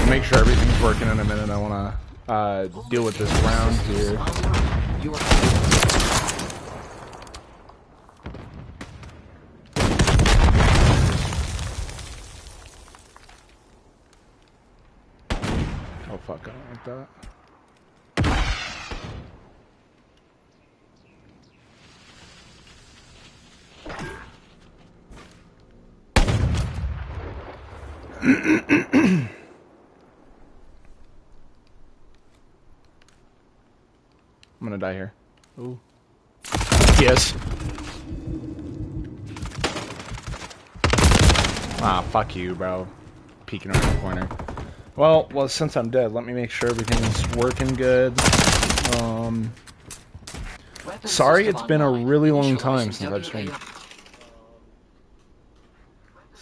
make sure everything's working in a minute. I want to deal with this round here. Oh fuck, I don't like that. I'm gonna die here. Ooh. Yes. Ah, fuck you, bro. Peeking around the corner. Well, since I'm dead, let me make sure everything's working good. Sorry, it's been a really long time since I've streamed.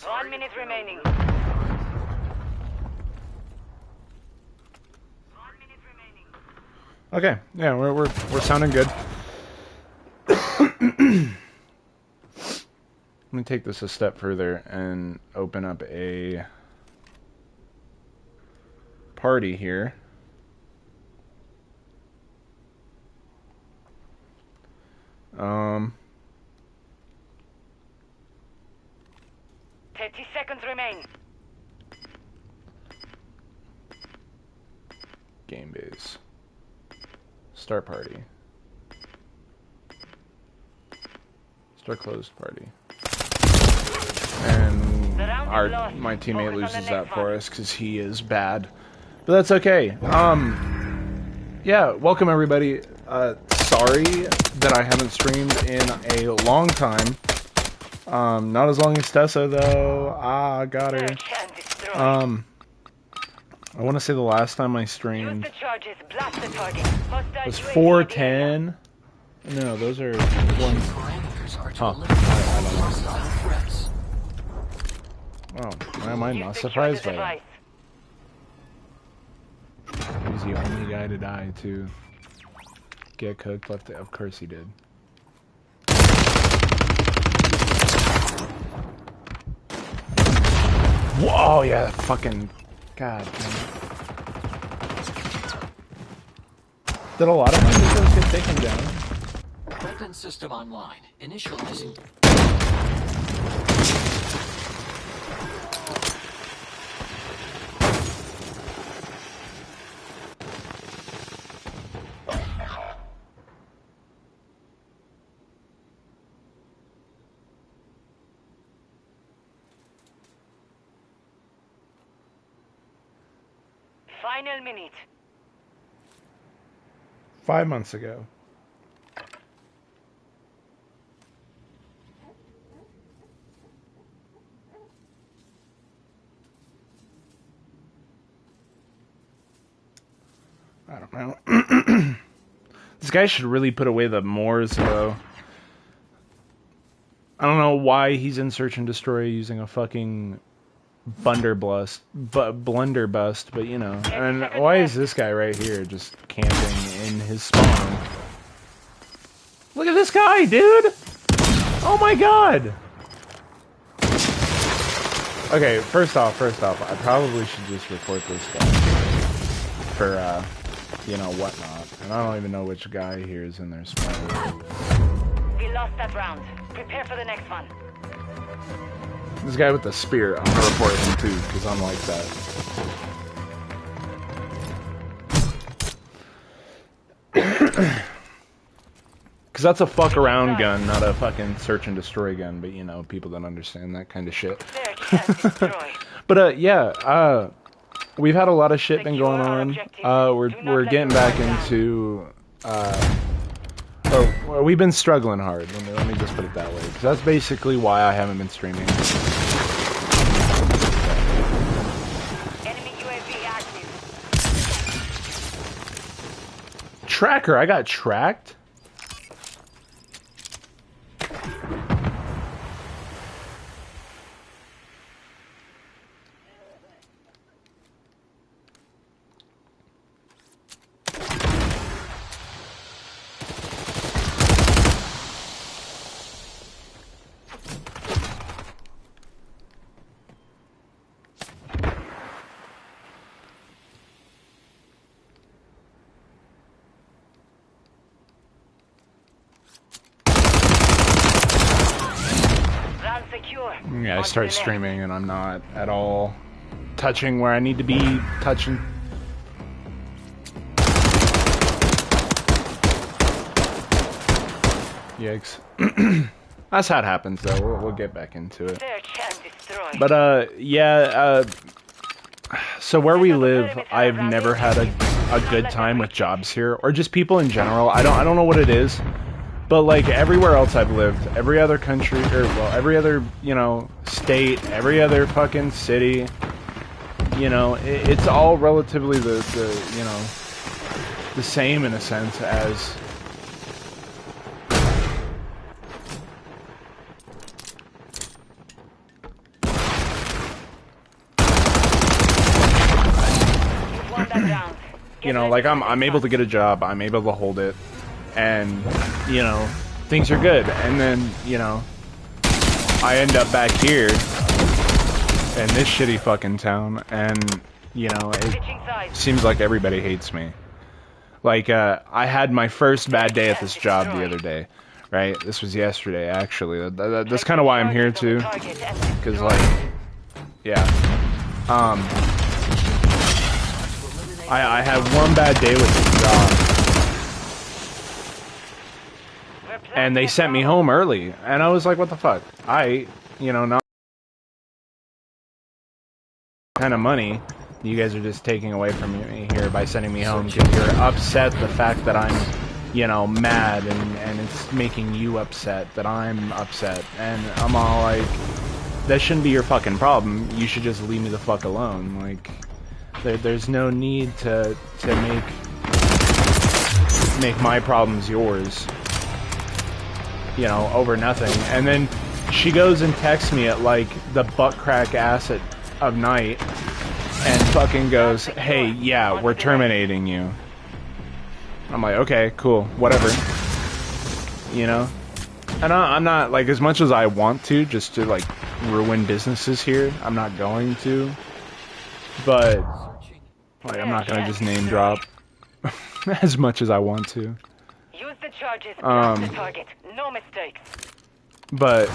1 minute remaining. Okay, yeah, we're sounding good. Let me take this a step further and open up a party here. 30 seconds remain. Game base. Start party. Start closed party. And my teammate loses that for us because he is bad. But that's okay. Yeah, welcome everybody. Sorry that I haven't streamed in a long time. Not as long as Tessa though. Ah, got her. I want to say the last time I streamed was 410. No, those are one. Huh. I don't know. Oh, why am I not surprised by that? He's the only guy to die to get cooked. Left it. Of course he did. Whoa, yeah, fucking god damn it. Did a lot of my videos get taken down? Weapon system online. Initializing. Final minute. 5 months ago. I don't know. This guy should really put away the Moors, though. I don't know why he's in Search and Destroy using a fucking blunderbuss, but you know. And why is this guy right here just camping in his spawn? Look at this guy, dude! Oh my god! Okay, first off, I probably should just report this guy for, you know, whatnot. And I don't even know which guy here is in their spawn. We lost that round. Prepare for the next one. This guy with the spear, I'm gonna report him too, because I'm like that. Because that's a fuck around gun, not a fucking search and destroy gun, but you know, people don't understand that kind of shit. But yeah, we've had a lot of shit been going on. We're getting back into, we've been struggling hard, let me just put it that way. Because that's basically why I haven't been streaming. Enemy UAV active. Tracker, I got tracked? secure. Yeah, I On to start the next. streaming and I'm not at all touching where I need to be touching. Yikes. That's how it happens, though. We'll get back into it. Search and destroy. But, yeah, so where we live, I've never had a good time with jobs here, or just people in general. I don't know what it is, but, like, everywhere else I've lived, every other country, or, well, every other, you know, state, every other fucking city, you know, it's all relatively the, you know, the same in a sense as... Won that round. You know, like I'm able to get a job, I'm able to hold it, and you know, things are good. And then, you know, I end up back here in this shitty fucking town, and you know, it seems like everybody hates me. Like, I had my first bad day at this job the other day, right? This was yesterday, actually. That's kind of why I'm here too, because like, yeah, I had one bad day with this job, and they sent me home early, and I was like, what the fuck? You know, not kind of money you guys are just taking away from me here by sending me home because you're upset the fact that I'm, you know, mad, and it's making you upset that I'm upset, and I'm all like, that shouldn't be your fucking problem. You should just leave me the fuck alone. Like, there's no need to make my problems yours, you know, over nothing. And then she goes and texts me at like the butt crack ass of night and fucking goes, hey, yeah, we're terminating you. I'm like, okay, cool, whatever, you know. And I'm not, like, as much as I want to just to like ruin businesses here, I'm not going to, but like, I'm not gonna just name drop as much as I want to. Use the charges. Blast the target. No mistakes. But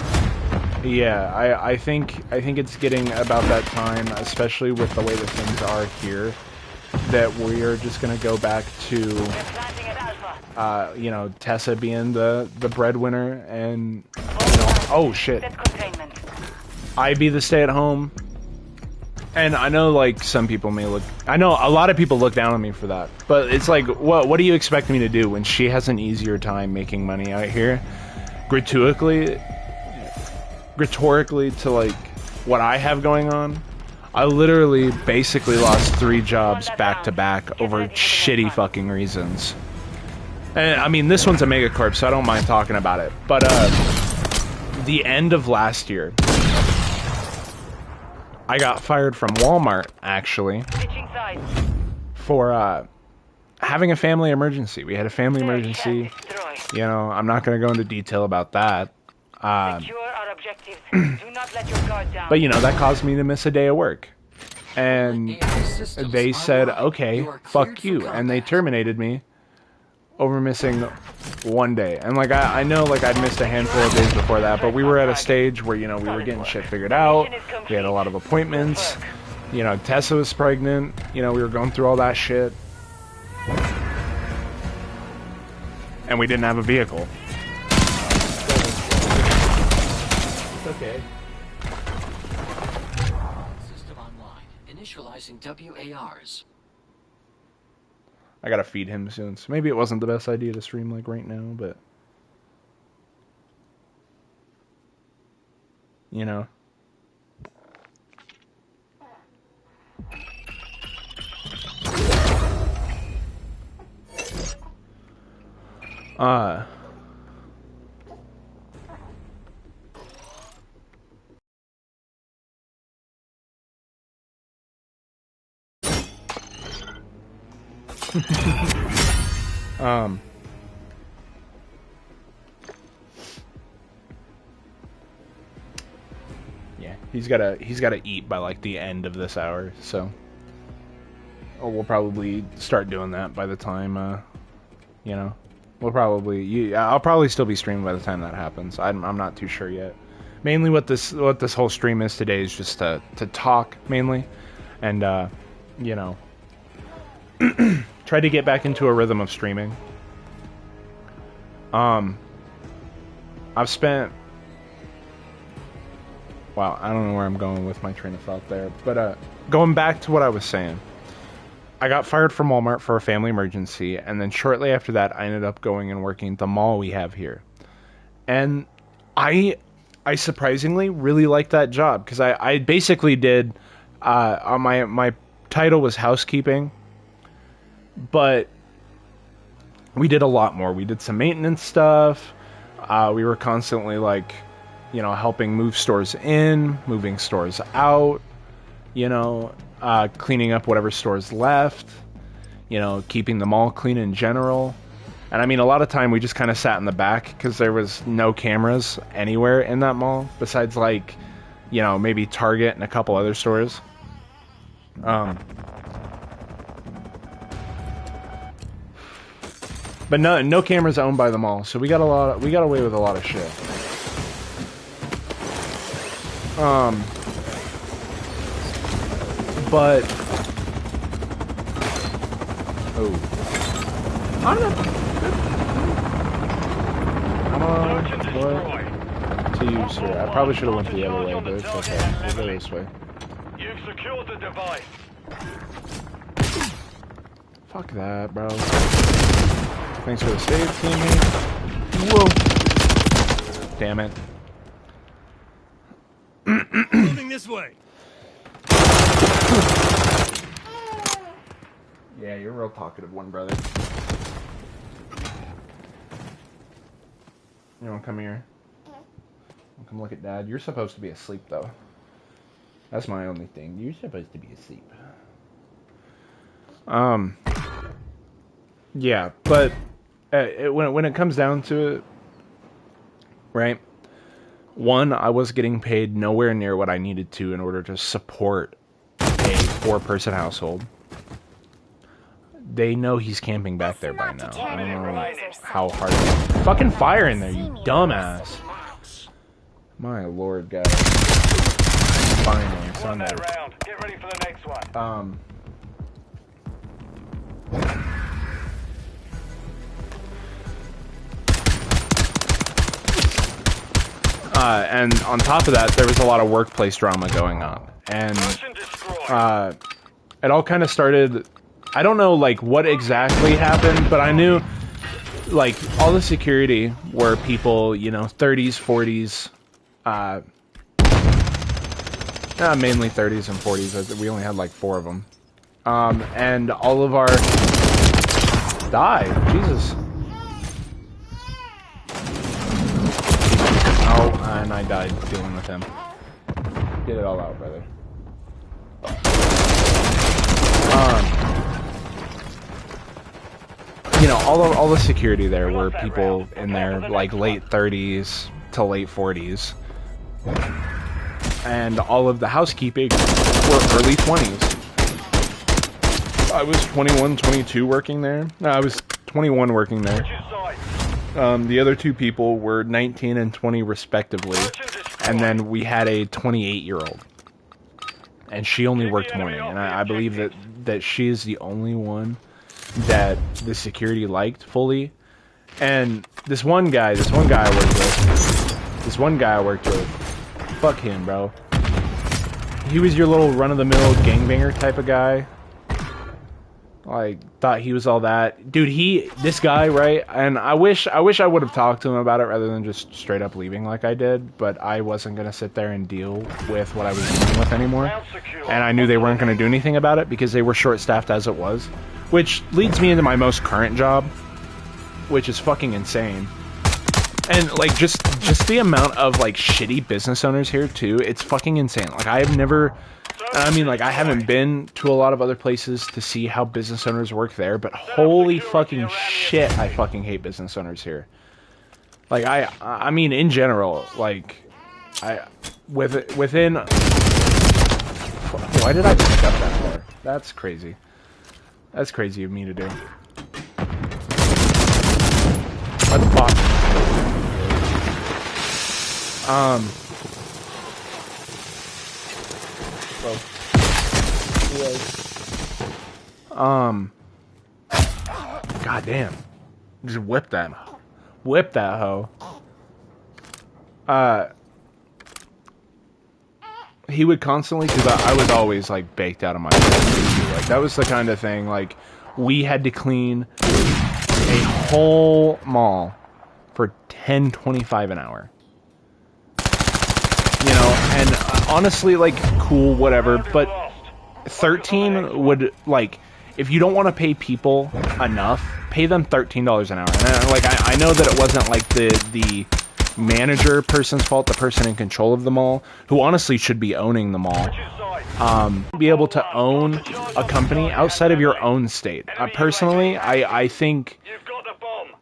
yeah, I think it's getting about that time, especially with the way that things are here, that we are just gonna go back to, you know, Tessa being the breadwinner, and you know, oh shit, I be the stay-at-home. And I know, like, some people may look... I know a lot of people look down on me for that. But it's like, what do you expect me to do when she has an easier time making money out here? Rhetorically to, like, what I have going on? I literally basically lost 3 jobs back-to-back over shitty fucking reasons. And, I mean, this one's a megacorp, so I don't mind talking about it. But, the end of last year... I got fired from Walmart, actually, for having a family emergency. We had a family emergency. You know, I'm not going to go into detail about that. But, you know, that caused me to miss a day of work. And they said, okay, fuck you. And they terminated me over missing 1 day. And, like, I know, like, I'd missed a handful of days before that, but we were at a stage where, you know, we were getting shit figured out. We had a lot of appointments. You know, Tessa was pregnant. You know, we were going through all that shit. And we didn't have a vehicle. It's okay. System online. Initializing WARs. I gotta feed him soon, so maybe it wasn't the best idea to stream like right now, but you know. Yeah, he's gotta eat by like the end of this hour, so we'll probably start doing that by the time you know, I'll probably still be streaming by the time that happens. I'm not too sure yet, mainly what this whole stream is today is just to talk mainly, and you know, try to get back into a rhythm of streaming. I've spent, wow, I don't know where I'm going with my train of thought there, but going back to what I was saying, I got fired from Walmart for a family emergency, and then shortly after that, I ended up going and working at the mall we have here, and I surprisingly really liked that job because I basically did my title was housekeeping, but we did a lot more. We did some maintenance stuff. We were constantly, like, you know, helping move stores in, moving stores out, you know, cleaning up whatever stores left, you know, keeping the mall clean in general. And I mean, a lot of time we just kind of sat in the back because there was no cameras anywhere in that mall besides, like, you know, maybe Target and a couple other stores. But no cameras owned by the mall, so we got away with a lot of shit. But what to you, sir? I probably should have went the other way, but it's okay. We'll go this way. You've secured the device. Fuck that, bro. Thanks for the save, teammate. Whoa. Damn it. Moving this way. Yeah, you're a real talkative one, brother. You wanna come here? Come look at Dad. You're supposed to be asleep, though. That's my only thing. You're supposed to be asleep. Yeah, but when it comes down to it, right? One, I was getting paid nowhere near what I needed to in order to support a 4-person household. They know he's camping back there by now. I don't know how hard. Fucking fire in there, you dumbass. My lord, guys. Finally, Sunday. Get ready for the next one. And on top of that, there was a lot of workplace drama going on. And it all kind of started, I don't know, like, what exactly happened, but I knew, like, all the security were people, you know, 30s, 40s, mainly 30s and 40s. We only had, like, 4 of them. And all of our... died. Jesus. Oh, and I died dealing with him. Get it all out, brother. You know, all the security there were people in their, like, late 30s to late 40s. And all of the housekeeping were early 20s. I was 21, 22 working there. No, I was 21 working there. The other 2 people were 19 and 20 respectively, and then we had a 28-year-old, and she only worked morning, and I believe that she is the only one that the security liked fully. And this one guy I worked with, fuck him, bro. He was your little run-of-the-mill gangbanger type of guy. Like, thought he was all that. Dude, this guy, right? And I wish I would have talked to him about it rather than just straight up leaving like I did, but I wasn't going to sit there and deal with what I was dealing with anymore. And I knew they weren't going to do anything about it because they were short-staffed as it was. Which leads me into my most current job, which is fucking insane. And, like, just the amount of, like, shitty business owners here, too, it's fucking insane. Like, I have never... I mean, like, I haven't been to a lot of other places to see how business owners work there, but holy fucking shit, I fucking hate business owners here. Like, I mean, in general, like, within... Why did I pick up that far? That's crazy. That's crazy of me to do. What the fuck? bro. God damn. Just whip that. Whip that hoe. He would constantly, because I was always, like, baked out of my head. Like, that was the kind of thing, like, we had to clean a whole mall for $10.25 an hour. You know, and honestly, like, cool, whatever, but 13 would, like, if you don't want to pay people enough, pay them $13 an hour. And, like, I know that it wasn't, like, the manager person's fault, the person in control of the mall, who honestly should be owning the mall, be able to own a company outside of your own state. Personally, I think,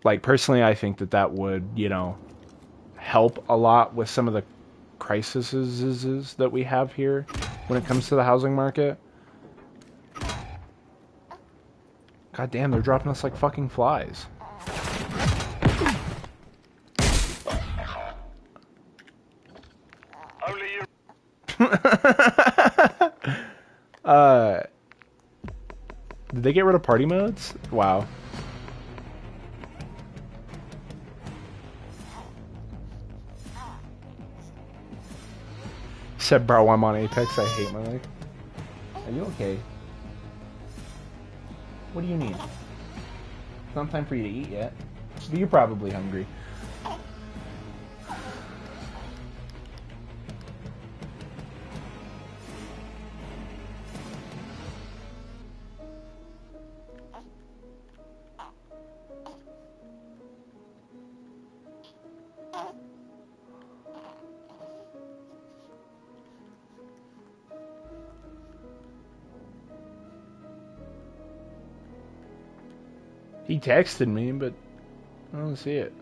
like, personally, I think that would, you know, help a lot with some of the crises that we have here when it comes to the housing market. God damn, they're dropping us like fucking flies. Only you. Did they get rid of party modes? Wow. Said, bro, I'm on Apex. I hate my life. Are you okay? What do you need? It's not time for you to eat yet. But you're probably hungry. He texted me, but I don't see it.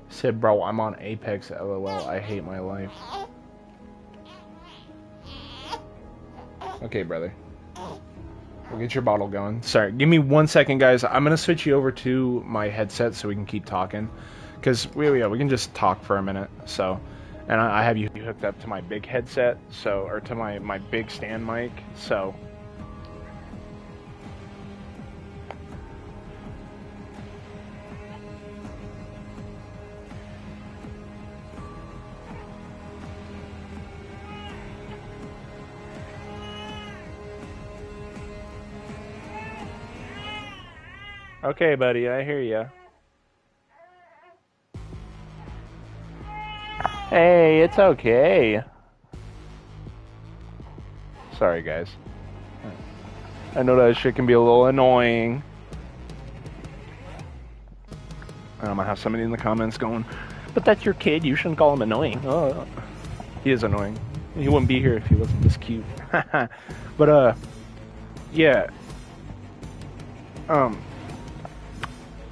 Said, bro, I'm on Apex, LOL. I hate my life. Okay, brother. We'll get your bottle going. Sorry, give me 1 second, guys. I'm going to switch you over to my headset so we can keep talking. Because we can just talk for a minute, so... And I have you hooked up to my big headset, so, or to my big stand mic, so. Okay, buddy, I hear ya. Hey, it's okay. Sorry, guys. I know that shit can be a little annoying. I'm gonna have somebody in the comments going, but that's your kid, you shouldn't call him annoying. Oh, he is annoying. He wouldn't be here if he wasn't this cute. But, yeah.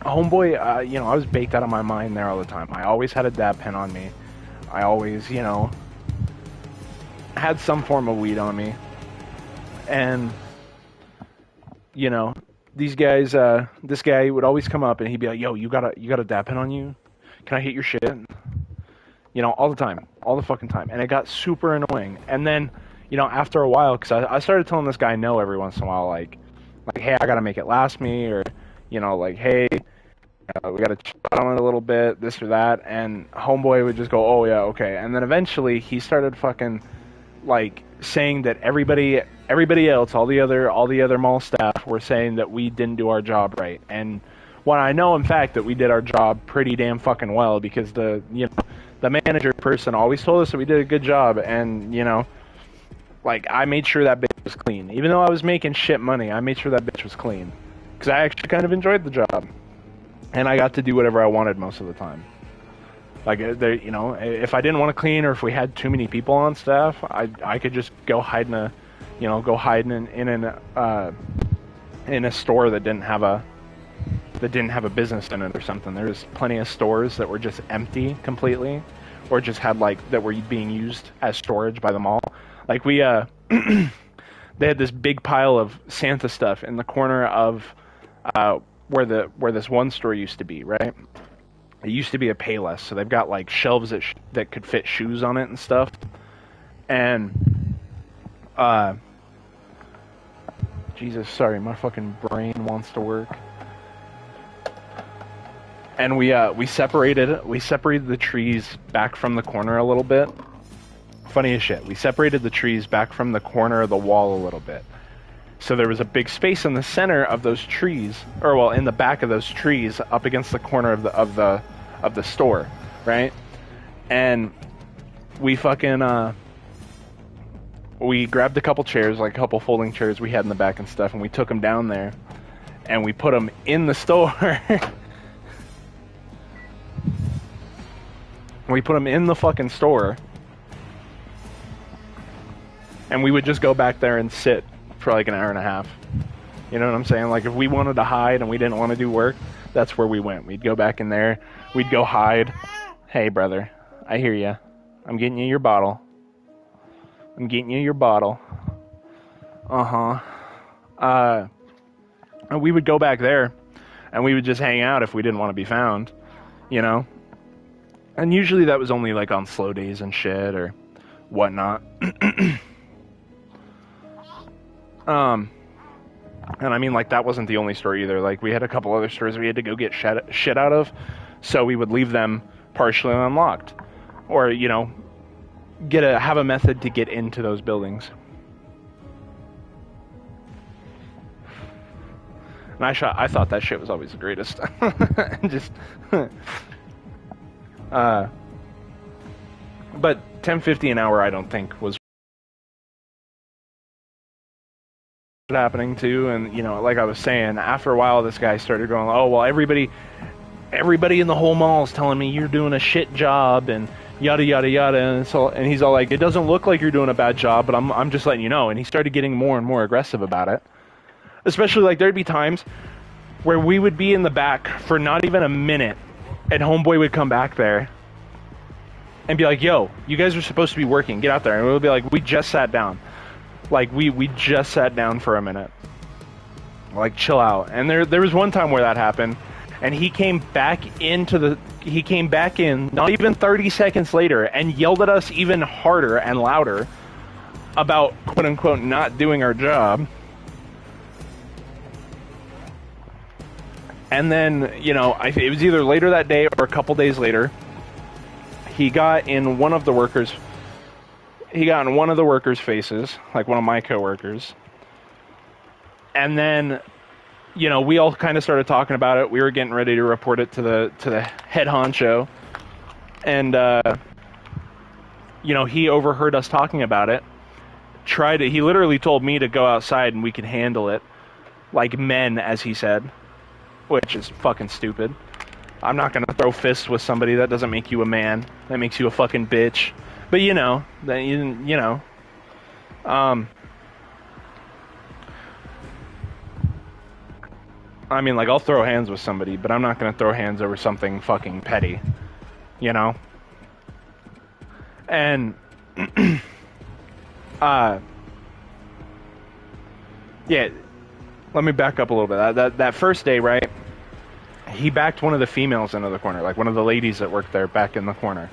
Homeboy, you know, I was baked out of my mind there all the time. I always had a dab pen on me. I always, you know, had some form of weed on me. And, you know, these guys, this guy would always come up and he'd be like, yo, you got a dab pen on you? Can I hit your shit? You know, all the time. All the fucking time. And it got super annoying. And then, you know, after a while, because I started telling this guy no every once in a while, like, hey, I gotta make it last me, or, you know, like, hey, we gotta chill on it a little bit, this or that, and homeboy would just go, oh yeah, okay. And then eventually he started fucking, like, saying that everybody else, all the other mall staff were saying that we didn't do our job right. And when I know, in fact, that we did our job pretty damn fucking well, because the manager person always told us that we did a good job, and, you know, like, I made sure that bitch was clean. Even though I was making shit money, I made sure that bitch was clean. Because I actually kind of enjoyed the job. And I got to do whatever I wanted most of the time. Like, you know, if I didn't want to clean, or if we had too many people on staff, I could just go hide in a, you know, in a store that didn't have a business in it or something. There's plenty of stores that were just empty completely, or just had, like, that were being used as storage by the mall. Like, we they had this big pile of Santa stuff in the corner of where this one store used to be, right? It used to be a Payless, so they've got like shelves that could fit shoes on it and stuff. And Jesus, sorry, my fucking brain wants to work. And we separated the trees back from the corner a little bit. Funny as shit. We separated the trees back from the corner of the wall a little bit. So there was a big space in the center of those trees, or well, in the back of those trees, up against the corner of the store, right? And we fucking we grabbed a couple chairs, like a couple folding chairs we had in the back and stuff, and we took them down there, and we put them in the store. We put them in the fucking store, and we would just go back there and sit for like an hour and a half. You know what I'm saying? Like if we wanted to hide and we didn't want to do work, that's where we went. We'd go back in there, we'd go hide. Hey brother, I hear ya. I'm getting you your bottle. I'm getting you your bottle. And we would go back there, and we would just hang out if we didn't want to be found, you know? And usually that was only like on slow days and shit or whatnot. And I mean, like, that wasn't the only store either. Like, we had a couple other stores we had to go get shit out of, so we would leave them partially unlocked. Or, you know, have a method to get into those buildings. And I thought that shit was always the greatest. Just... but $10.50 an hour I don't think was happening too. And you know, like I was saying, after a while this guy started going, oh well, everybody in the whole mall is telling me you're doing a shit job and yada yada yada. And he's all like, it doesn't look like you're doing a bad job, but I'm just letting you know. And he started getting more and more aggressive about it. Especially like there'd be times where we would be in the back for not even a minute, and homeboy would come back there and be like, yo, you guys are supposed to be working, get out there. And we'll be like, we just sat down. Like, we just sat down for a minute. Like, chill out. And there was one time where that happened, and he came back in, not even 30 seconds later, and yelled at us even harder and louder about, quote-unquote, not doing our job. And then, you know, it was either later that day or a couple days later, he got in one of the workers' faces, like one of my coworkers. And then, you know, we all kind of started talking about it. We were getting ready to report it to the head honcho. And, you know, he overheard us talking about it. He literally told me to go outside and we could handle it. Like men, as he said. Which is fucking stupid. I'm not gonna throw fists with somebody. That doesn't make you a man. That makes you a fucking bitch. But you know, I mean, like, I'll throw hands with somebody, but I'm not gonna throw hands over something fucking petty. You know? And, yeah, let me back up a little bit. That first day, right, he backed one of the females into the corner, like one of the ladies that worked there back in the corner.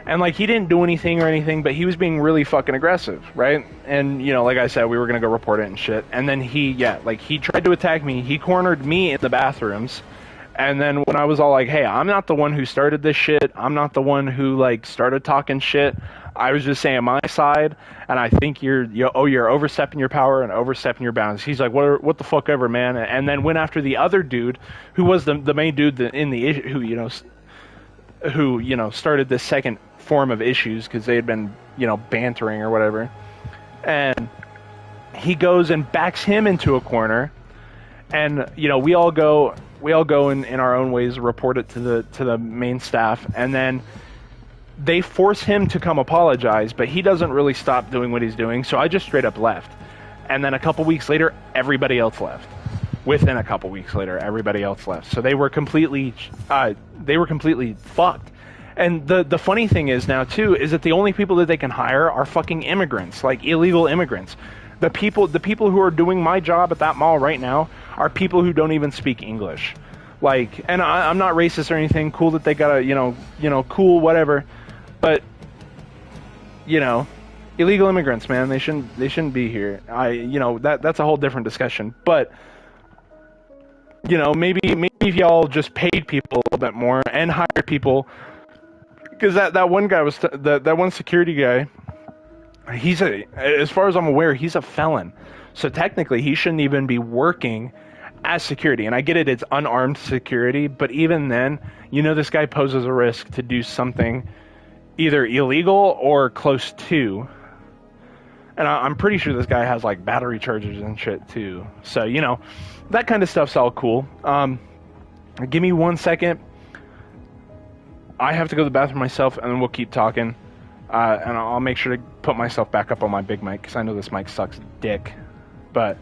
And, like, he didn't do anything or anything, but he was being really fucking aggressive, right? And, you know, like I said, we were gonna go report it and shit. And then he tried to attack me. He cornered me in the bathrooms. And then when I was all like, hey, I'm not the one who started this shit. I'm not the one who, like, started talking shit. I was just saying my side, and I think you're overstepping your power and overstepping your bounds. He's like, what the fuck ever, man. And then went after the other dude, who was the main dude who started this second form of issues, because they had been, you know, bantering or whatever. And he goes and backs him into a corner, and, you know, we all go in our own ways, report it to the main staff, and then they force him to come apologize, but he doesn't really stop doing what he's doing, so I just straight up left. And then a couple weeks later, everybody else left. Within a couple weeks later, everybody else left. So they were completely fucked. And the funny thing is now, too, is that the only people that they can hire are fucking immigrants, like illegal immigrants. The people who are doing my job at that mall right now are people who don't even speak English. Like, and I'm not racist or anything. Cool that they got a, cool, whatever. But, illegal immigrants, man, they shouldn't be here. That's a whole different discussion. But, maybe if y'all just paid people a little bit more and hired people, because that one guy that one security guy, as far as I'm aware, he's a felon. So technically, he shouldn't even be working as security. And I get it, it's unarmed security, but even then, this guy poses a risk to do something either illegal or close to. And I'm pretty sure this guy has like battery chargers and shit too. So, that kind of stuff's all cool. Give me 1 second. I have to go to the bathroom myself, and then we'll keep talking. And I'll make sure to put myself back up on my big mic, because I know this mic sucks dick. But,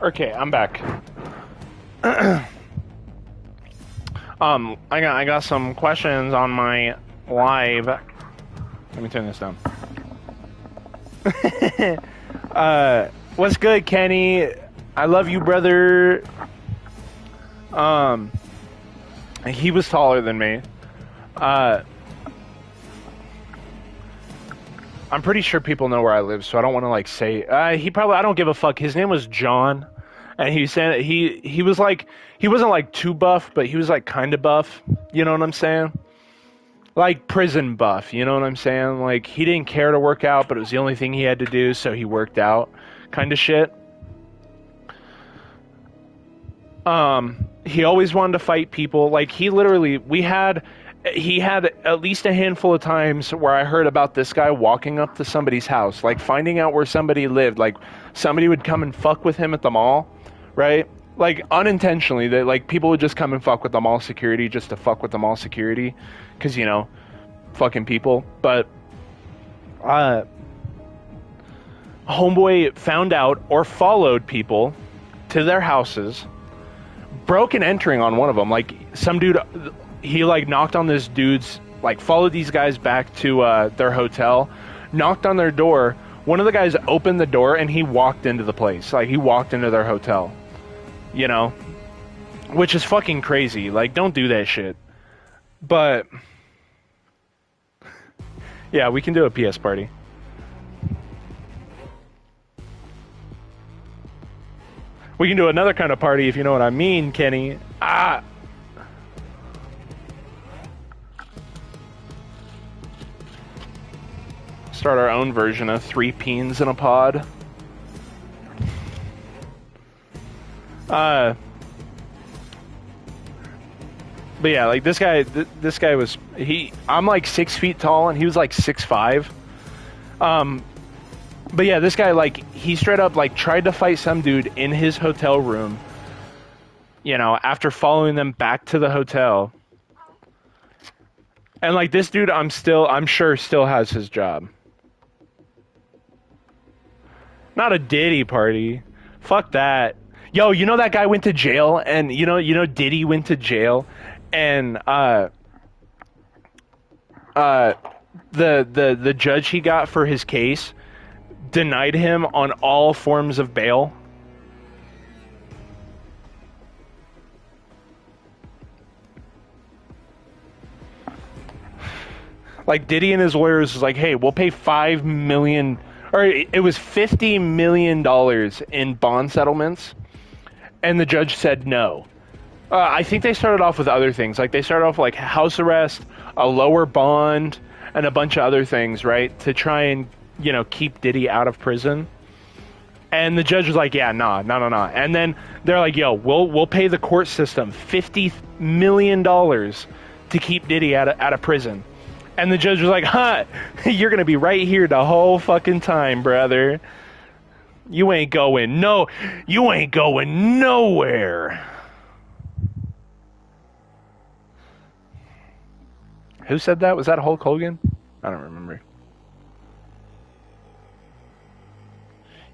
okay, I'm back. I got some questions on my live. Let me turn this down. What's good, Kenny? I love you, brother. He was taller than me. I'm pretty sure people know where I live, so I don't want to like say. I don't give a fuck. His name was John, and he said he was like, he wasn't like too buff, but he was like kind of buff. You know what I'm saying? Like prison buff. You know what I'm saying? Like he didn't care to work out, but it was the only thing he had to do, so he worked out, kind of shit. He always wanted to fight people. Like he had at least a handful of times where I heard about this guy walking up to somebody's house, like finding out where somebody lived. Like somebody would come and fuck with him at the mall, right? like unintentionally, that like people would just come and fuck with the mall security just to fuck with the mall security, because you know, fucking people. But homeboy found out or followed people to their houses, broke and entering on one of them. Like some dude, he like knocked on this dude's, like followed these guys back to their hotel, knocked on their door. One of the guys opened the door and he walked into the place. Like he walked into their hotel, you know, which is fucking crazy. Like don't do that shit. But yeah, we can do a PS party. We can do another kind of party if you know what I mean, Kenny. Ah. Start our own version of 3 peens in a pod. But yeah, like this guy was, I'm like 6 feet tall and he was like 6'5". But yeah, this guy, like, he straight up like tried to fight some dude in his hotel room, you know, after following them back to the hotel. And like this dude, I'm sure still has his job. Not a Diddy party. Fuck that. Yo, you know that guy went to jail, and you know Diddy went to jail, and the judge he got for his case denied him on all forms of bail. Like Diddy and his lawyers was like, hey, we'll pay $5 million, or it was $50 million in bond settlements, and the judge said no. I think they started off with other things. Like they started off like house arrest, a lower bond, and a bunch of other things, right, to try and, you know, keep Diddy out of prison. And the judge was like, yeah, nah. And then they're like, yo, we'll pay the court system $50 million to keep Diddy out of prison. And the judge was like, huh, you're going to be right here the whole fucking time, brother. You ain't going nowhere. Who said that? Was that Hulk Hogan? I don't remember.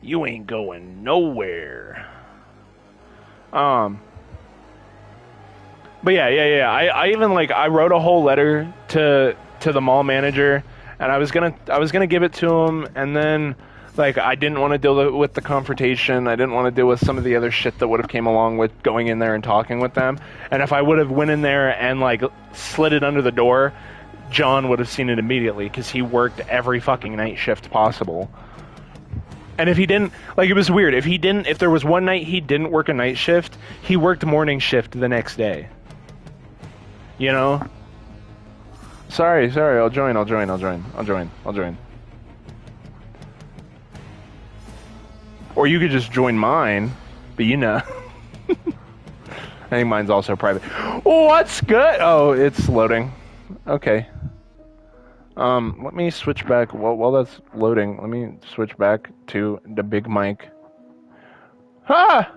You ain't going nowhere. But yeah. I even like I wrote a whole letter to the mall manager, and I was gonna give it to him, and then like I didn't want to deal with the confrontation. I didn't want to deal with some of the other shit that would have came along with going in there and talking with them. And if I would have went in there and like slid it under the door, John would have seen it immediately because he worked every fucking night shift possible. And if he didn't, like, it was weird. If there was one night he didn't work a night shift, he worked morning shift the next day. You know? Sorry, I'll join. Or you could just join mine, but you know. I think mine's also private. What's good? Oh, it's loading. Okay. Let me switch back. While that's loading, let me switch back to the big mic. Ha!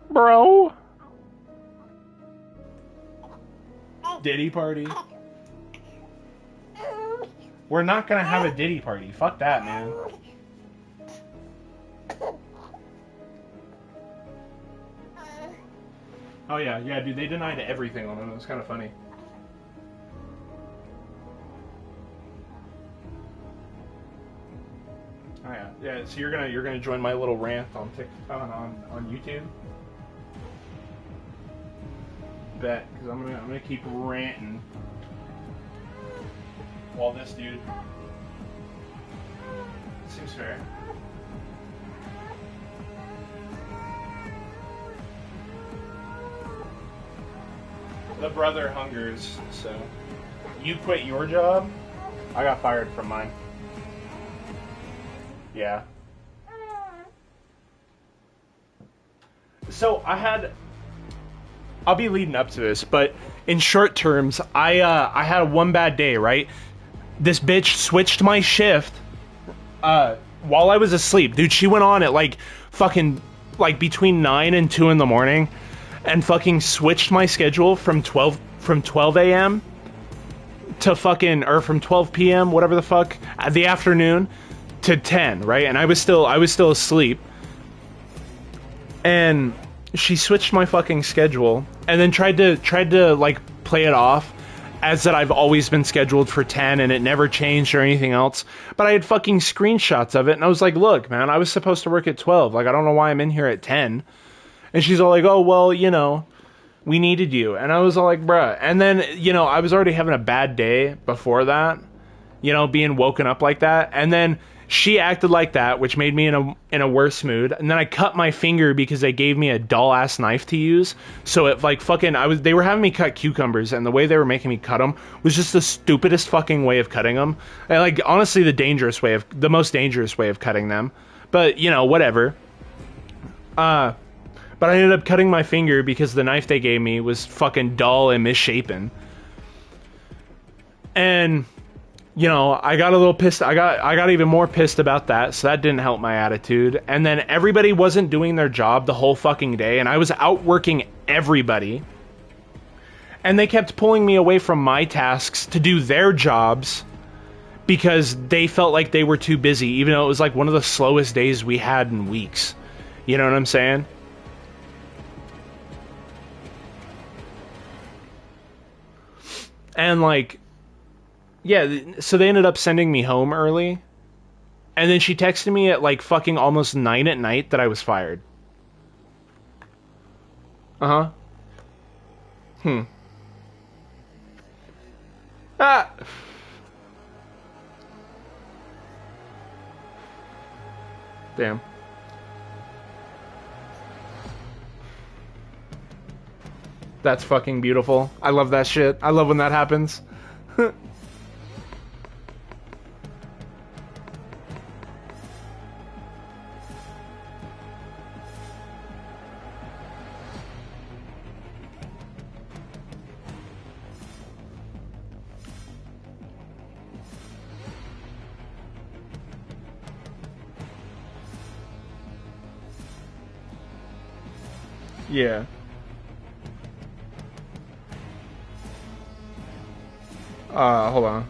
Bro! Diddy party. We're not gonna have a Diddy party. Fuck that, man. Oh yeah, dude, they denied everything on him. It was kind of funny. Oh yeah. So you're gonna join my little rant on TikTok on YouTube. Bet, because I'm gonna keep ranting while this dude. Seems fair. The brother hungers, so you quit your job? I got fired from mine. Yeah. So I'll be leading up to this, but in short terms, I had one bad day, right? This bitch switched my shift. while I was asleep. Dude, she went on at like fucking like between 9 and 2 in the morning and fucking switched my schedule from 12 a.m. to fucking, or from 12 p.m. whatever the fuck, the afternoon to 10, right? And I was still asleep. And she switched my fucking schedule and then tried to like play it off as that I've always been scheduled for 10 and it never changed or anything else. But I had fucking screenshots of it and I was like, look, man, I was supposed to work at 12. Like, I don't know why I'm in here at 10. And she's all like, oh, well, you know, we needed you. And I was all like, bruh. And then, you know, I was already having a bad day before that, you know, being woken up like that. And then she acted like that, which made me in a worse mood. And then I cut my finger because they gave me a dull ass knife to use. So it like fucking, they were having me cut cucumbers, and the way they were making me cut them was just the stupidest fucking way of cutting them. And like, honestly, the most dangerous way of cutting them. But, you know, whatever. But I ended up cutting my finger because the knife they gave me was fucking dull and misshapen. And, you know, I got a little pissed. I got even more pissed about that, so that didn't help my attitude. And then everybody wasn't doing their job the whole fucking day, and I was outworking everybody. And they kept pulling me away from my tasks to do their jobs because they felt like they were too busy, even though it was like one of the slowest days we had in weeks. You know what I'm saying? And like, yeah, so they ended up sending me home early. And then she texted me at like fucking almost 9 at night that I was fired. Uh-huh. Ah! Damn. That's fucking beautiful. I love that shit. I love when that happens. Yeah. Hold on.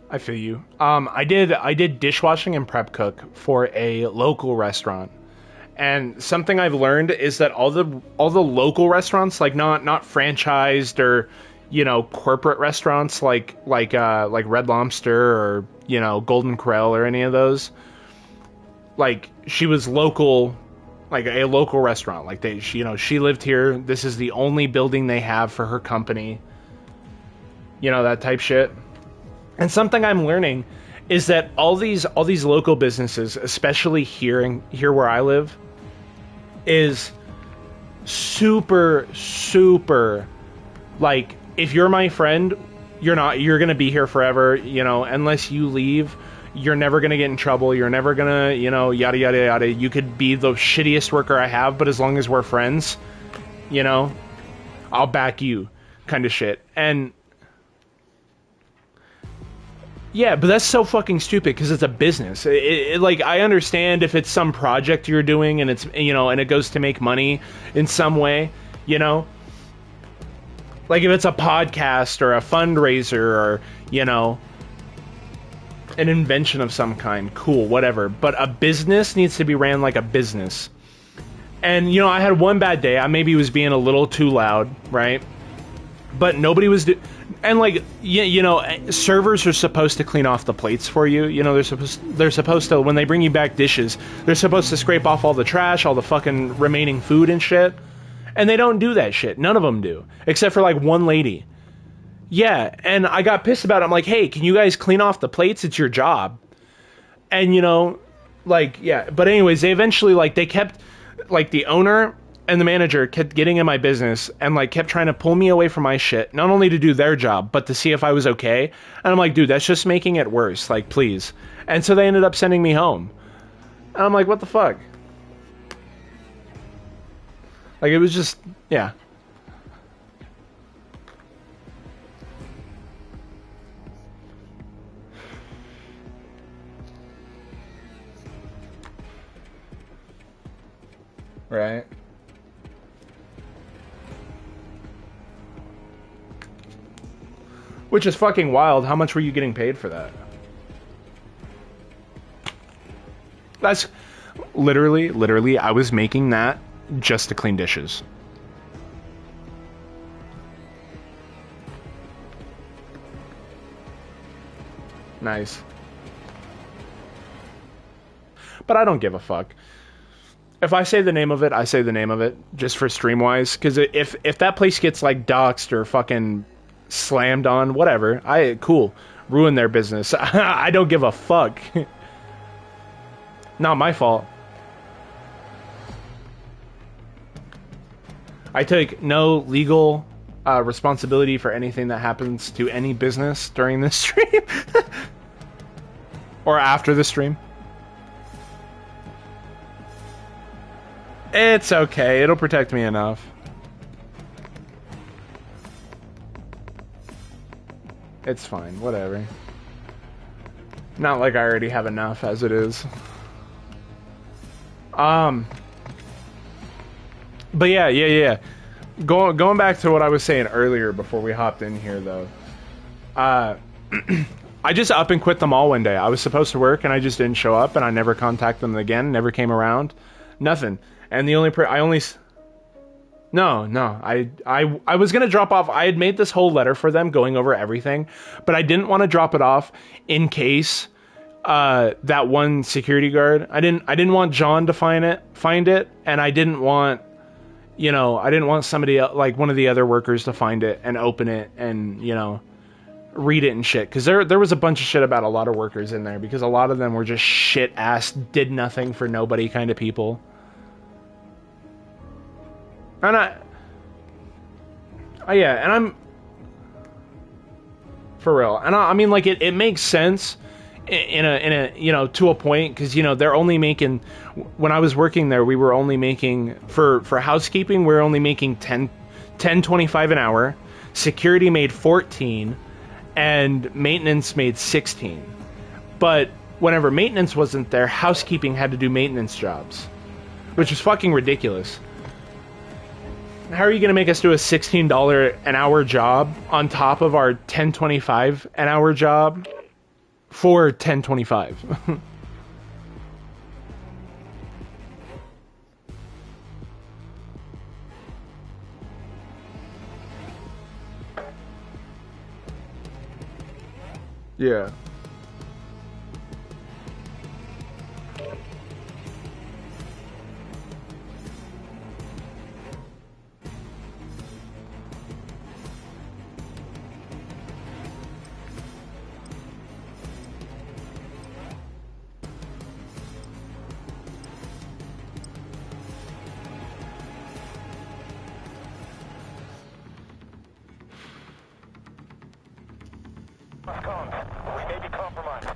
I feel you. I did dishwashing and prep cook for a local restaurant. And something I've learned is that all the local restaurants, like not franchised or, you know, corporate restaurants like Red Lobster or, you know, Golden Corral or any of those. Like, she was local, like a local restaurant. Like she lived here. This is the only building they have for her company. You know, that type shit. And something I'm learning is that all these local businesses, especially here where I live, is super, like, if you're my friend, you're gonna be here forever, you know, unless you leave, you're never gonna get in trouble, you're never gonna, you know, yada yada yada. You could be the shittiest worker I have, but as long as we're friends, you know, I'll back you, kind of shit. And yeah, but that's so fucking stupid because it's a business. Like, I understand if it's some project you're doing and it's, you know, and it goes to make money in some way, you know? Like, if it's a podcast or a fundraiser or, you know, an invention of some kind, cool, whatever. But a business needs to be ran like a business. And, you know, I had one bad day. I maybe was being a little too loud, right? But nobody was... And, like, you know, servers are supposed to clean off the plates for you. You know, they're supposed to, when they bring you back dishes, they're supposed to scrape off all the trash, all the fucking remaining food and shit. And they don't do that shit. None of them do. Except for, like, one lady. Yeah, and I got pissed about it. I'm like, hey, can you guys clean off the plates? It's your job. And, you know, like, yeah. But anyways, they eventually, like, they kept, like, the owner And the manager kept getting in my business and like kept trying to pull me away from my shit, not only to do their job, but to see if I was okay. And I'm like, dude, that's just making it worse. Like, please. And so they ended up sending me home. And I'm like, what the fuck? Like, it was just, yeah. Right. Which is fucking wild. How much were you getting paid for that? That's literally, I was making that just to clean dishes. Nice. But I don't give a fuck. If I say the name of it, I say the name of it, just for stream-wise. Because if that place gets, like, doxxed or fucking slammed on, whatever, cool. Ruin their business. I don't give a fuck. Not my fault. I take no legal responsibility for anything that happens to any business during this stream. Or after the stream. It's okay. It'll protect me enough. It's fine. Whatever. Not like I already have enough as it is. But yeah. Going back to what I was saying earlier before we hopped in here, though. I just up and quit them all one day. I was supposed to work, and I just didn't show up, and I never contacted them again. Never came around. Nothing. And the only I was gonna drop off. I had made this whole letter for them, going over everything, but I didn't want to drop it off in case that one security guard. I didn't want John to find it, and I didn't want, I didn't want somebody else, like one of the other workers, to find it and open it and read it and shit. Because there was a bunch of shit about a lot of workers in there, because a lot of them were just shit ass, did nothing for nobody kind of people. And I'm for real. And I mean, like, it makes sense in a to a point, because they're only making, when I was working there, we were only making for housekeeping, we're only making 10.25 an hour. Security made 14, and maintenance made 16. But whenever maintenance wasn't there, housekeeping had to do maintenance jobs, which is fucking ridiculous. How are you going to make us do a $16 an hour job on top of our $10.25 an hour job for $10.25? Yeah. We may be compromised.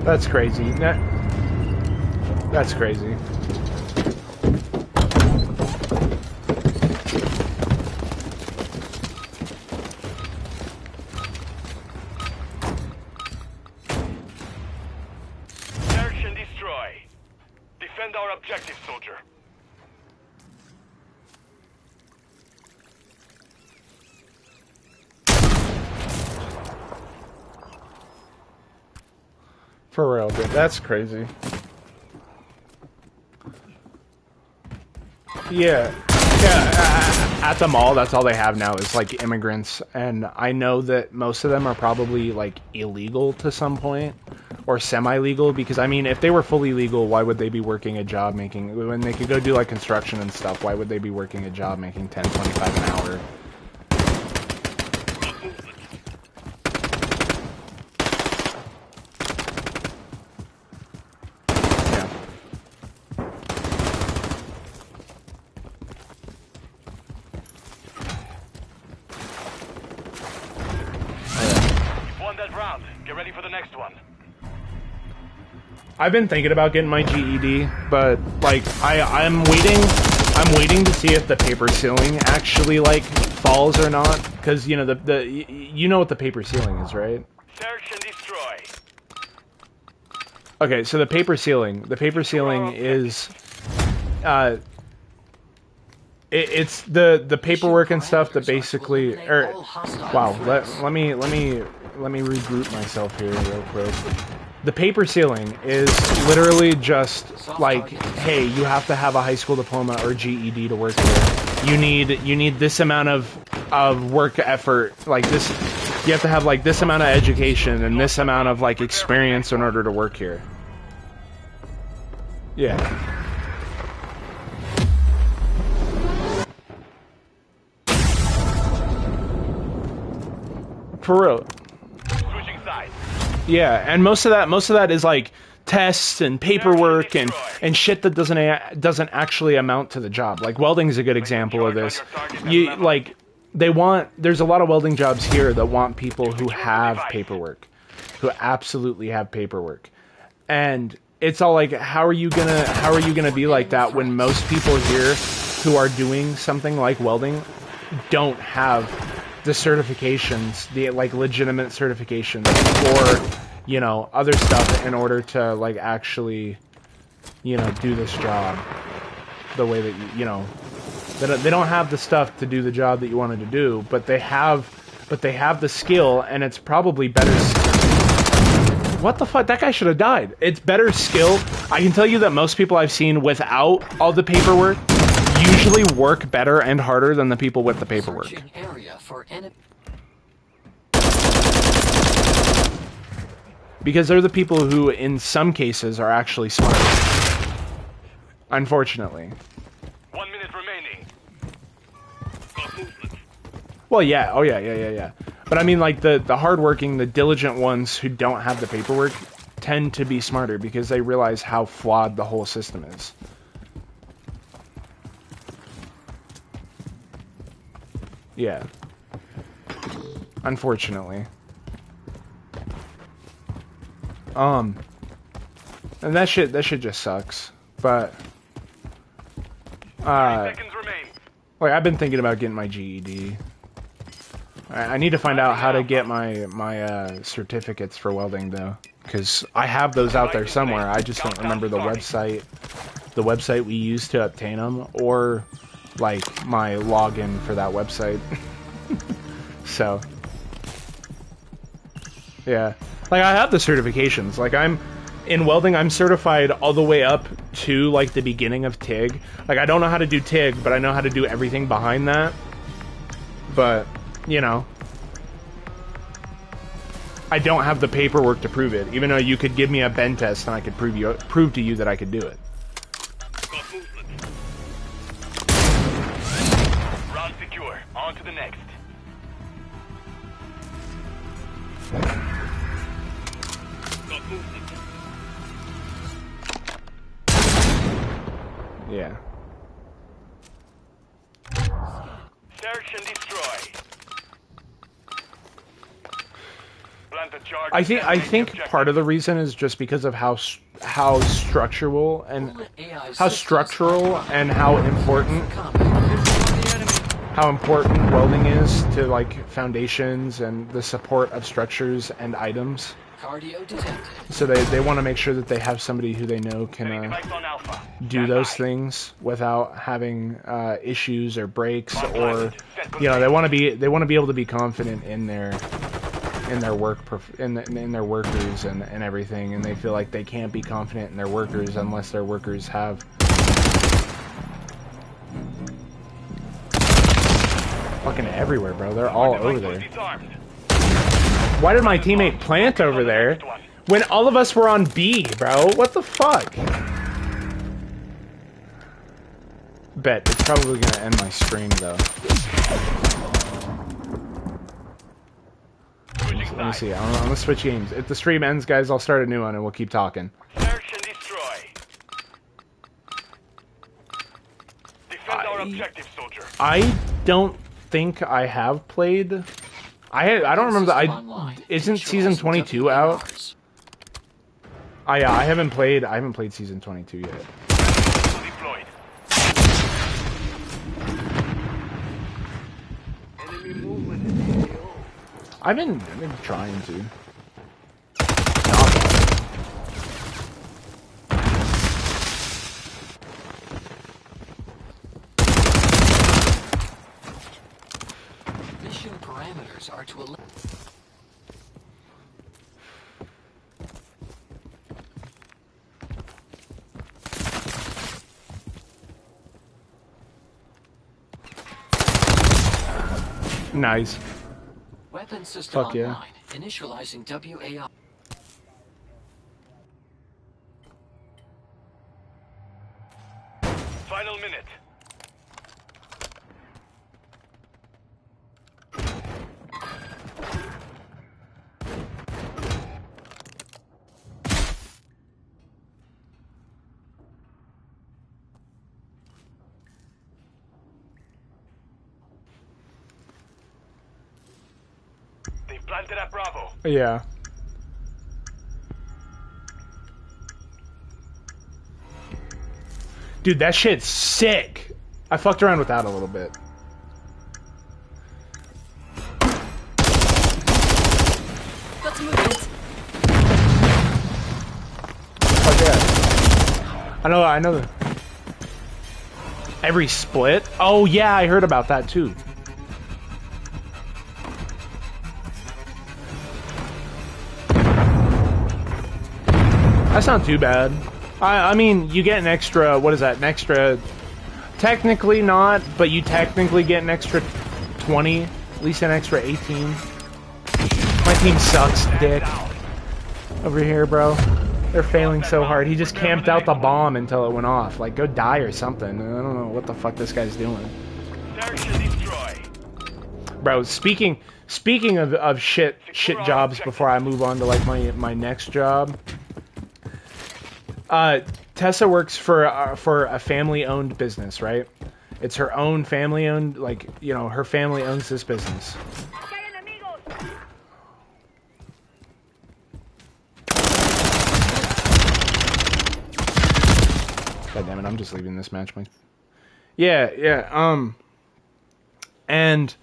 That's crazy. That's crazy. Search and destroy. Defend our objective, soldier. For real, dude. That's crazy. Yeah. At the mall, that's all they have now is, like, immigrants. And I know that most of them are probably, like, illegal to some point. Or semi-legal. Because, I mean, if they were fully legal, why would they be working a job making... When they could go do, like, construction and stuff, why would they be working a job making $10.25 an hour? Get ready for the next one. I've been thinking about getting my GED, but like I'm waiting to see if the paper ceiling actually like falls or not, because you know you know what the paper ceiling is, right? Search and destroy. Okay, so the paper ceiling is it's the paperwork and stuff that basically wow, let me regroup myself here real quick. The paper ceiling is literally just like, hey, you have to have a high school diploma or GED to work here. You need this amount of work effort, like this. You have to have like this amount of education and this amount of like experience in order to work here. Yeah. For real. Switching sides. Yeah, and most of that is like tests and paperwork and shit that doesn't actually amount to the job. Like welding is a good example of this. There's a lot of welding jobs here that want people who have paperwork, who absolutely have paperwork. And it's all like, how are you gonna be like that when most people here who are doing something like welding don't have the certifications, the like legitimate certifications, or you know, other stuff in order to like actually, you know, do this job the way that you know, they don't have the stuff to do the job that you wanted to do, but they have the skill, and it's probably better. What the fuck? That guy should have died. It's better skill. I can tell you that most people I've seen without all the paperwork usually work better and harder than the people with the paperwork. Because they're the people who, in some cases, are actually smart. Unfortunately. 1 minute remaining. Well, yeah. Oh, yeah. But I mean, like, the hardworking, the diligent ones who don't have the paperwork tend to be smarter because they realize how flawed the whole system is. Yeah. Unfortunately. And that shit just sucks. But, 30 seconds remain. like, I've been thinking about getting my GED. I need to find out how to get my certificates for welding, though. Because I have those out there somewhere. I just don't remember the website we use to obtain them, or, like, my login for that website. So, yeah. Like, I have the certifications. Like, in welding, I'm certified all the way up to, like, the beginning of TIG. Like, I don't know how to do TIG, but I know how to do everything behind that. But, you know, I don't have the paperwork to prove it, even though you could give me a bend test and I could prove to you that I could do it. Round secure. On to the next. Yeah. Search and destroy. Plant the charge. I think part of the reason is just because of how structural and how important welding is to like foundations and the support of structures and items. So they want to make sure that they have somebody who they know can do those things without having issues or breaks, or you know, they want to be able to be confident in their work in their workers and everything, and they feel like they can't be confident in their workers unless their workers have fucking everywhere, bro. They're all over there. Why did my teammate plant over there when all of us were on B, bro? What the fuck? Bet it's probably gonna end my stream though. Let me see. I'm gonna switch games. If the stream ends, guys, I'll start a new one and we'll keep talking. Search and destroy. Defend our objective, soldier. I don't think I have played. I don't remember. Online, Isn't season initializing 22 out? WARs. Yeah, I haven't played season 22 yet. Deployed. Enemy movement in the AO. I've been trying to. Mission parameters are to eliminate. Nice. Weapon system Fuck yeah. online. Initializing WAR. Final minute. They've planted at Bravo. Yeah. Dude, that shit's sick. I fucked around with that a little bit. Got movement. Fuck yeah. I know the... Every split? Oh yeah, I heard about that too. That's not too bad. I mean, you get an extra, what is that, an extra, technically not, but you technically get an extra 20, at least an extra 18. My team sucks, dick. Over here, bro. They're failing so hard. He just camped out the bomb until it went off. Like, go die or something. I don't know what the fuck this guy's doing. Search and destroy. Bro, speaking of shit jobs before I move on to, like, my next job. Tessa works for a family-owned business, right? It's her own family-owned, like, you know, her family owns this business. God damn it, I'm just leaving this match, Mike. Yeah, and,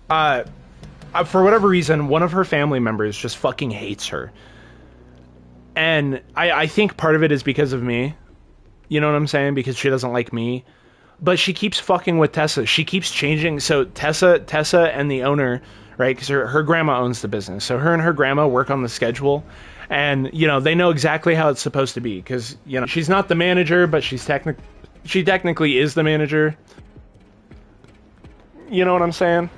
for whatever reason, one of her family members just fucking hates her. And I think part of it is because of me. You know what I'm saying? Because she doesn't like me. But she keeps fucking with Tessa. She keeps changing. So Tessa and the owner, right? Because her grandma owns the business. So her and her grandma work on the schedule. And, you know, they know exactly how it's supposed to be. Because, you know, she's not the manager, but she technically is the manager. You know what I'm saying?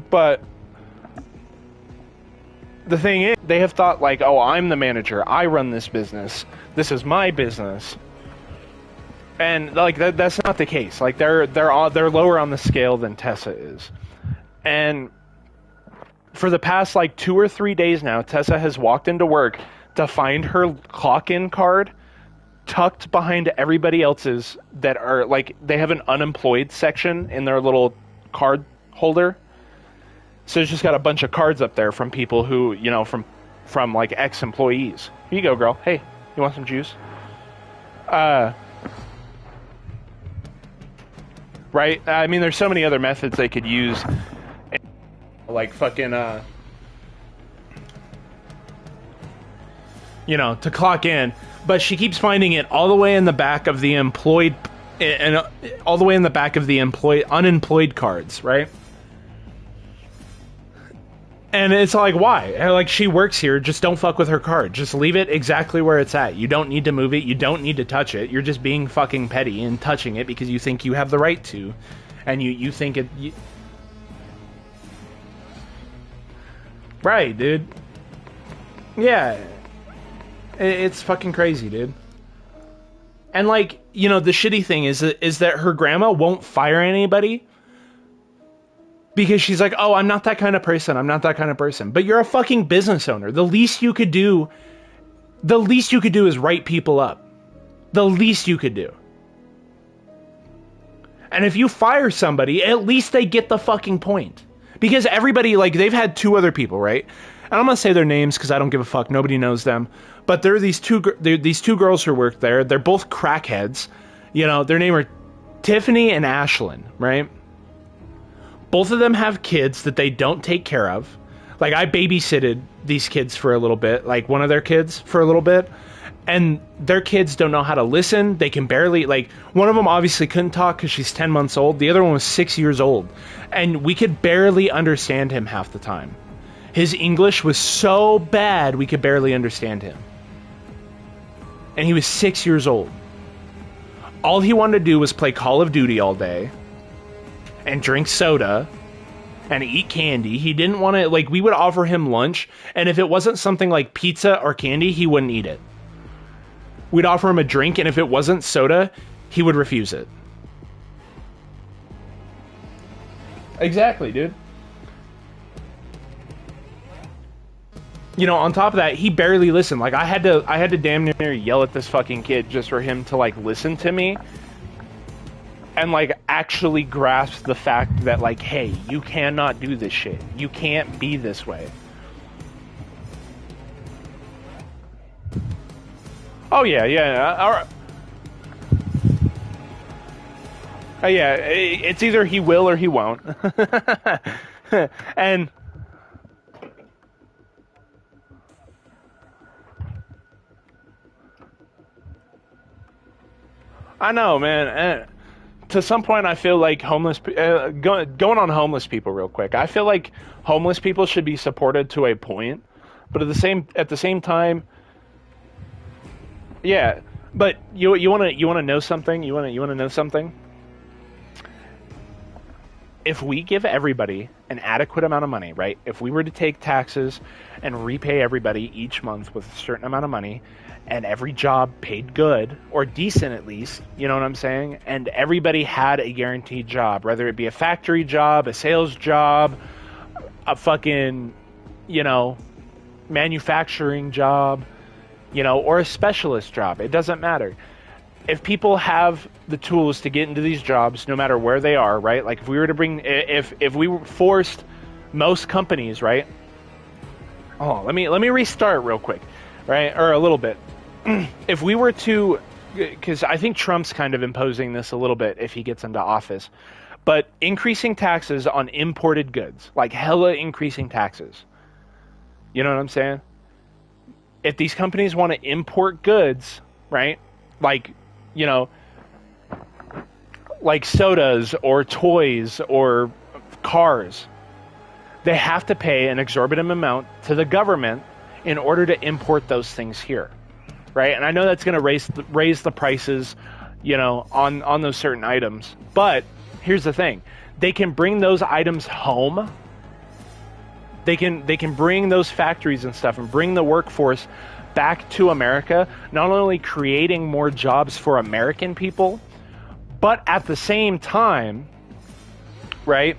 But the thing is, they have thought like, oh, I'm the manager. I run this business. This is my business. And like that's not the case. Like they're lower on the scale than Tessa is. And for the past like 2 or 3 days now, Tessa has walked into work to find her clock-in card tucked behind everybody else's that are like they have an unemployed section in their little card holder. So it's just got a bunch of cards up there from people who, you know, from like ex-employees. Here you go, girl. Hey, you want some juice? Right? I mean, there's so many other methods they could use. Like fucking, you know, to clock in. But she keeps finding it all the way in the back of the employed, and all the way in the back of the unemployed cards, right? And it's like, why? Like, she works here, just don't fuck with her card. Just leave it exactly where it's at. You don't need to move it, you don't need to touch it. You're just being fucking petty and touching it because you think you have the right to. And you think it... Right, dude. Yeah. It's fucking crazy, dude. And, like, you know, the shitty thing is that her grandma won't fire anybody because she's like, oh, I'm not that kind of person. I'm not that kind of person. But you're a fucking business owner. The least you could do is write people up. The least you could do. And if you fire somebody, at least they get the fucking point. Because everybody, like, they've had two other people, right? And I'm gonna say their names because I don't give a fuck. Nobody knows them. But there are these two girls who work there. They're both crackheads. You know, their name are Tiffany and Ashlyn, right? Both of them have kids that they don't take care of. Like, I babysitted these kids for a little bit, like one of their kids for a little bit. And their kids don't know how to listen. They can barely, like, one of them obviously couldn't talk because she's 10 months old. The other one was 6 years old. And we could barely understand him half the time. His English was so bad, we could barely understand him. And he was 6 years old. All he wanted to do was play Call of Duty all day. And drink soda. And eat candy. He didn't want to, like, we would offer him lunch. And if it wasn't something like pizza or candy, he wouldn't eat it. We'd offer him a drink, and if it wasn't soda, he would refuse it. Exactly, dude. You know, on top of that, he barely listened. Like, I had to damn near yell at this fucking kid just for him to, like, listen to me. And, like, actually grasp the fact that, like, hey, you cannot do this shit. You can't be this way. Oh yeah. Yeah, it's either he will or he won't. And I know, man. And to some point, I feel like homeless. Going on homeless people real quick. I feel like homeless people should be supported to a point, but at the same time. Yeah, but you want to know something? You want to know something? If we give everybody an adequate amount of money, right? If we were to take taxes and repay everybody each month with a certain amount of money, and every job paid good or decent at least, you know what I'm saying? And everybody had a guaranteed job, whether it be a factory job, a sales job, a fucking, you know, manufacturing job. You know, or a specialist job. It doesn't matter. If people have the tools to get into these jobs, no matter where they are, right? Like if we were to bring, if we forced most companies, right? Oh, let me restart real quick, right? Or a little bit. If we were to, because I think Trump's kind of imposing this a little bit if he gets into office, but increasing taxes on imported goods, like hella increasing taxes. You know what I'm saying? If these companies want to import goods, right, like, you know, like sodas or toys or cars, they have to pay an exorbitant amount to the government in order to import those things here, right? And I know that's going to raise the prices, you know, on those certain items. But here's the thing. They can bring those items home. They can bring those factories and stuff and bring the workforce back to America, not only creating more jobs for American people, but at the same time, right,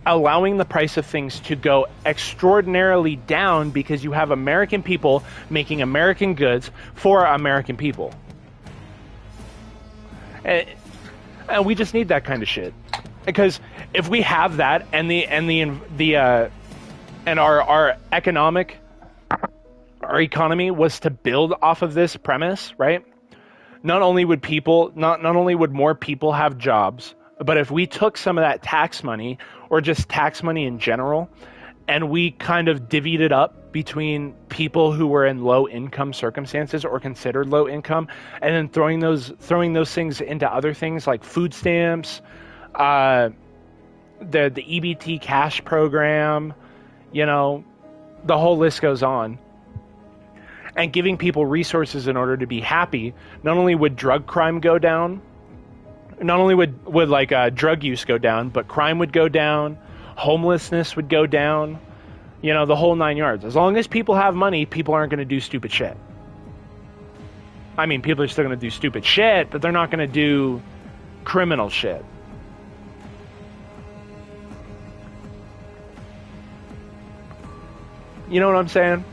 allowing the price of things to go extraordinarily down because you have American people making American goods for American people. And we just need that kind of shit. Because if we have that and our economy was to build off of this premise, right? Not only would more people have jobs, but if we took some of that tax money or just tax money in general and we kind of divvied it up between people who were in low income circumstances or considered low income, and then throwing those things into other things like food stamps, the EBT cash program, you know, the whole list goes on, and giving people resources in order to be happy, not only would drug crime go down, not only would drug use go down, but crime would go down, homelessness would go down, you know, the whole 9 yards. As long as people have money, people aren't going to do stupid shit. I mean, people are still going to do stupid shit, but they're not going to do criminal shit. You know what I'm saying?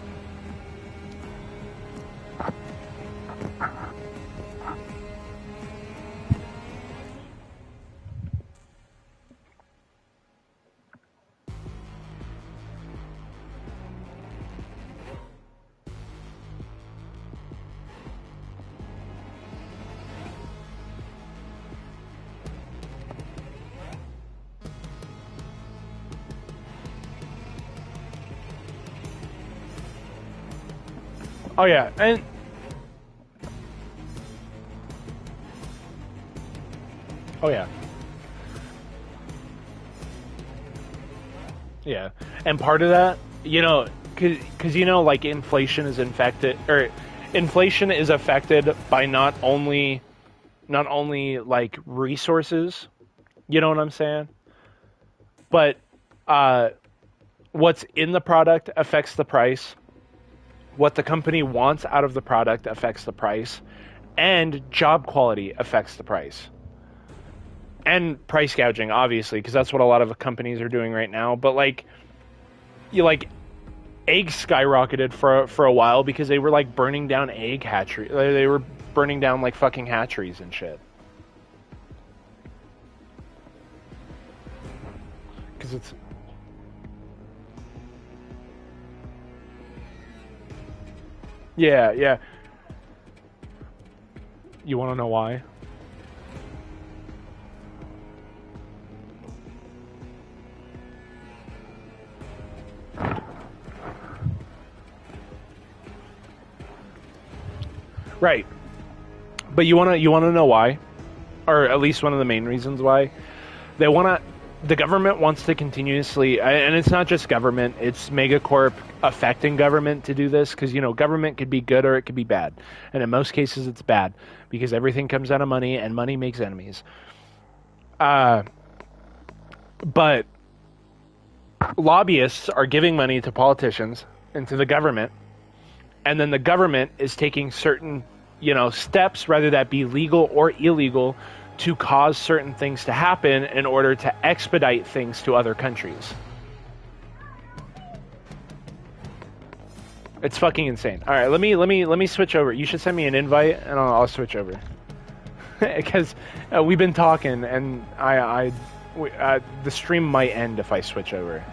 Oh yeah, and oh yeah. Yeah, and part of that, you know, because you know, like inflation is affected by not only like resources, you know what I'm saying, but what's in the product affects the price. What the company wants out of the product affects the price, and job quality affects the price. And price gouging, obviously, because that's what a lot of companies are doing right now. But like, eggs skyrocketed for a while because they were like burning down egg hatcheries. They were burning down like fucking hatcheries and shit. Because it's. Yeah. You want to know why? Right. But you wanna know why? Or at least one of the main reasons why. The government wants to continuously, and it's not just government, it's megacorp affecting government to do this, because, you know, government could be good or it could be bad. And in most cases it's bad, because everything comes out of money, and money makes enemies. But lobbyists are giving money to politicians and to the government, and then the government is taking certain, you know, steps, whether that be legal or illegal, to cause certain things to happen in order to expedite things to other countries. It's fucking insane. All right, let me switch over. You should send me an invite, and I'll switch over. Because we've been talking, and the stream might end if I switch over.